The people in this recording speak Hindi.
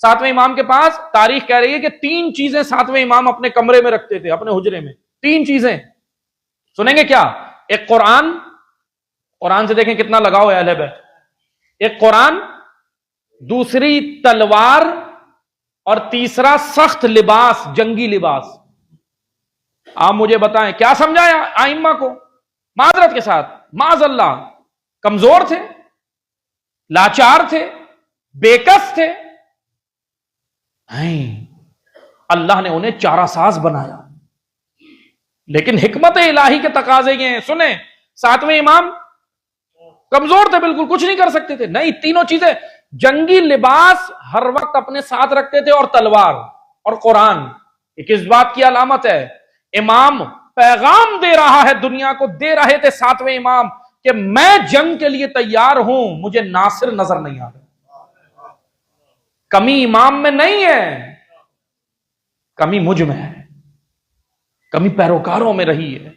सातवें इमाम के पास तारीख कह रही है कि 3 चीजें सातवें इमाम अपने कमरे में रखते थे, अपने हुजरे में। 3 चीजें सुनेंगे क्या? एक कुरान, कुरान से देखें कितना लगाव है अहले बैत। एक कुरान, दूसरी तलवार, और तीसरा सख्त लिबास, जंगी लिबास। आप मुझे बताएं क्या समझाया आइम्मा को? माजरत के साथ, माजल्ला, कमजोर थे, लाचार थे, बेकस थे। नहीं, अल्लाह ने उन्हें चारासाज बनाया। लेकिन हिकमत इलाही के तकाजे ये हैं। सुने, सातवें इमाम कमजोर थे, बिल्कुल कुछ नहीं कर सकते थे। नहीं, तीनों चीजें, जंगी लिबास हर वक्त अपने साथ रखते थे, और तलवार और कुरान। ये किस बात की अलामत है? इमाम पैगाम दे रहा है दुनिया को, दे रहे थे सातवें इमाम कि मैं जंग के लिए तैयार हूं, मुझे नासिर नजर नहीं आ रहा। कमी इमाम में नहीं है, कमी मुझ में है, कमी पैरोकारों में रही है।